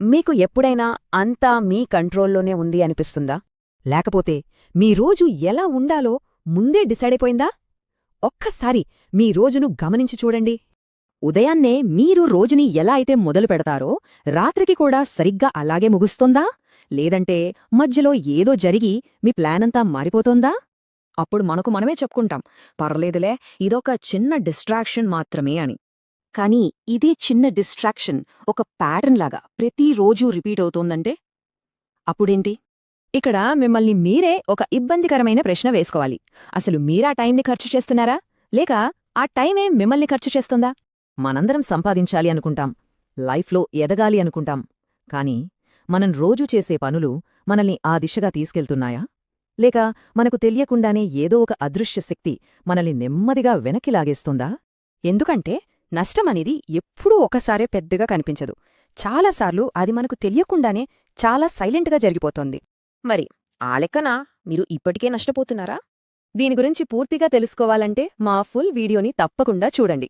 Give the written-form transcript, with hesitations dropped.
మీకు ఎప్పుడైనా అంతా మీ కంట్రోల్లోనే ఉంది అనిపిస్తుందా? లేకపోతే మీ రోజు ఎలా ఉండాలో ముందే డిసైడైపోయిందా? ఒక్కసారి మీ రోజును గమనించి చూడండి. ఉదయాన్నే మీరు రోజుని ఎలా అయితే మొదలు పెడతారో రాత్రికి కూడా సరిగ్గా అలాగే ముగుస్తోందా? లేదంటే మధ్యలో ఏదో జరిగి మీ ప్లానంతా మారిపోతోందా? అప్పుడు మనకు మనమే చెప్పుకుంటాం, పర్లేదులే, ఇదొక చిన్న డిస్ట్రాక్షన్ మాత్రమే అని. కానీ ఇదే చిన్న డిస్ట్రాక్షన్ ఒక ప్యాటర్న్ లాగా ప్రతిరోజూ రిపీట్ అవుతోందంటే అప్పుడేంటి? ఇక్కడ మిమ్మల్ని మీరే ఒక ఇబ్బందికరమైన ప్రశ్న వేసుకోవాలి. అసలు మీరా టైంని ఖర్చు చేస్తున్నారా? లేక ఆ టైమే మిమ్మల్ని ఖర్చు చేస్తుందా? మనందరం సంపాదించాలి అనుకుంటాం, లైఫ్లో ఎదగాలి అనుకుంటాం. కానీ మనం రోజూ చేసే పనులు మనల్ని ఆ దిశగా తీసుకెళ్తున్నాయా? లేక మనకు తెలియకుండానే ఏదో ఒక అదృశ్య శక్తి మనల్ని నెమ్మదిగా వెనక్కి లాగేస్తుందా? ఎందుకంటే నష్టమనేది ఎప్పుడూ ఒకసారే పెద్దగా కనిపించదు. చాలాసార్లు అది మనకు తెలియకుండానే చాలా సైలెంట్గా జరిగిపోతోంది. మరి ఆ లెక్కన మీరు ఇప్పటికే నష్టపోతున్నారా? దీని గురించి పూర్తిగా తెలుసుకోవాలంటే మా ఫుల్ వీడియోని తప్పకుండా చూడండి.